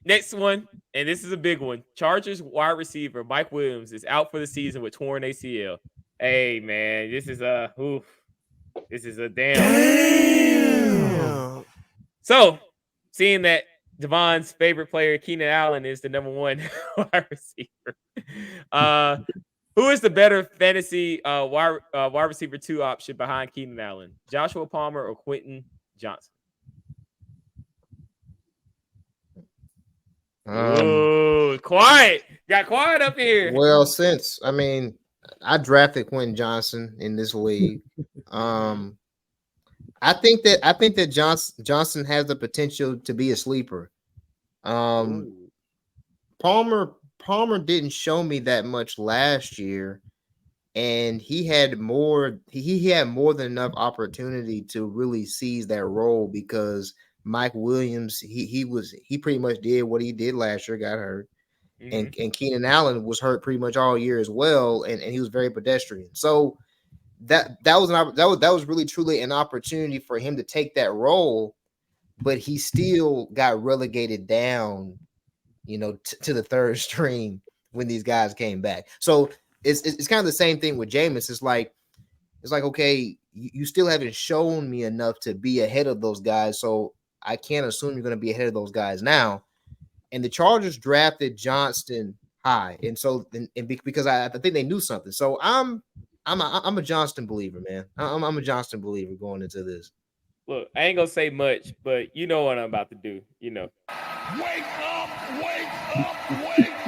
next one, and this is a big one. Chargers wide receiver Mike Williams is out for the season with torn ACL. Hey man, this is a damn. Damn. So, seeing that Davon's favorite player, Keenan Allen, is the number one wide receiver. Who is the better fantasy wide receiver 2 option behind Keenan Allen? Joshua Palmer or Quentin Johnston? Ooh, quiet. Got quiet up here. Well, I drafted Quentin Johnston in this league. I think that Johnston has the potential to be a sleeper. Palmer didn't show me that much last year, and he had more than enough opportunity to really seize that role because Mike Williams, he pretty much did what he did last year, got hurt. And Keenan Allen was hurt pretty much all year as well, and he was very pedestrian. So that was really truly an opportunity for him to take that role, but he still got relegated down, to the third string when these guys came back. So it's kind of the same thing with Jameis. It's like okay, you still haven't shown me enough to be ahead of those guys, so I can't assume you're going to be ahead of those guys now. And the Chargers drafted Johnston high, and so because I think they knew something. So I'm a Johnston believer, man. I'm a Johnston believer going into this. Look, I ain't gonna say much, but you know what I'm about to do. Wake up! Wake up! Wake up! Wake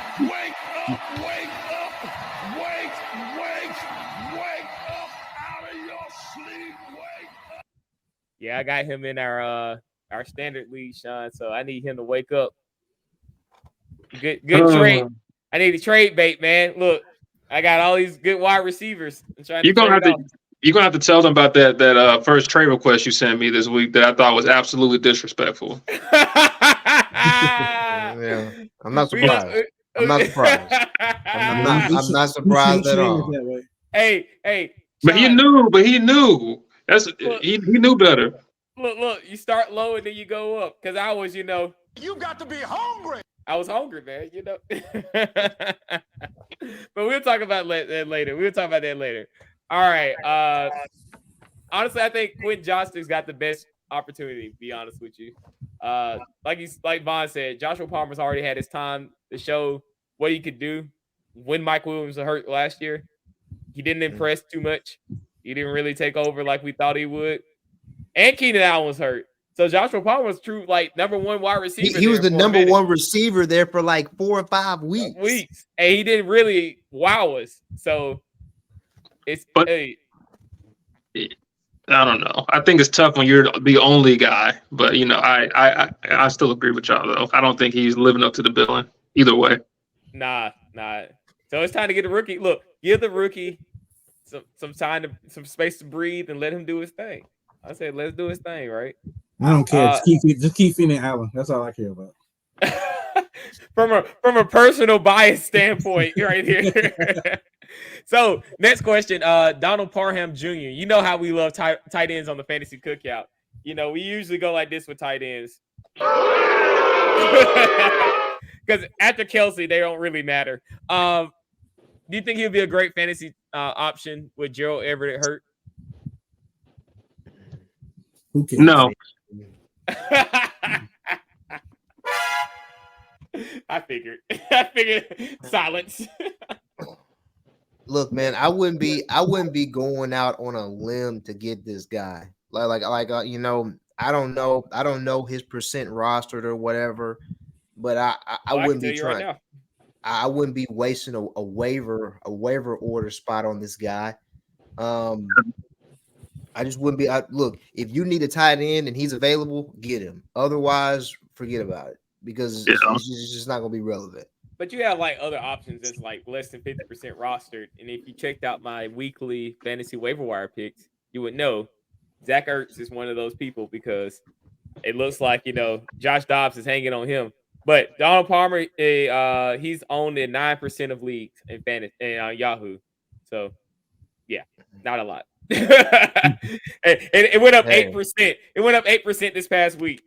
up! Wake up! Wake up out of your sleep! Wake up! Yeah, I got him in our standard league, Sean. So I need him to wake up. Good trade. I need a trade bait, man. Look, I got all these good wide receivers. You're gonna have to tell them about that first trade request you sent me this week that I thought was absolutely disrespectful. Yeah, I'm not surprised. I'm not surprised at all. Hey, Sean, he knew. He knew better. Look, you start low and then you go up. Because I was, you got to be hungry. I was hungry, man, But we'll talk about that later. All right. Honestly, I think Quentin Johnston's got the best opportunity, to be honest with you. Like Vaughn said, Joshua Palmer's already had his time to show what he could do. When Mike Williams was hurt last year, he didn't impress too much. He didn't really take over like we thought he would. And Keenan Allen was hurt. So Joshua Palmer was true, number one wide receiver. He was the number one receiver there for 4 or 5 weeks. And he didn't really wow us. So I don't know. I think it's tough when you're the only guy. But I still agree with y'all though. I don't think he's living up to the billing either way. Nah. So it's time to get a rookie. Look, give the rookie some time some space to breathe and let him do his thing. I said, let's do his thing, right? I don't care. Just keep feeding Allen. That's all I care about. From a personal bias standpoint, right here. So next question, Donald Parham Jr. You know how we love tight ends on the Fantasy Cookout. We usually go like this with tight ends. Because after Kelsey, they don't really matter. Do you think he'll be a great fantasy option with Gerald Everett hurt? No. I figured silence. Look, man, I wouldn't be going out on a limb to get this guy. I don't know his percent rostered or whatever, but I wouldn't be trying. Right, I wouldn't be wasting a waiver order spot on this guy. I just wouldn't be. Look, if you need a tight end and he's available, get him. Otherwise, forget about it because it's just not going to be relevant. But you have other options that's less than 50% rostered. And if you checked out my weekly fantasy waiver wire picks, you would know Zach Ertz is one of those people because it looks like, Josh Dobbs is hanging on him. But Donald Palmer, he's owned in 9% of leagues in fantasy and Yahoo. So, yeah, not a lot. it went up 8%. It went up 8% this past week.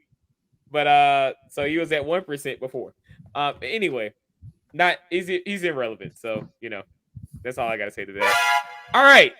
But so he was at 1% before. Anyway, he's irrelevant. So that's all I gotta say to that. All right.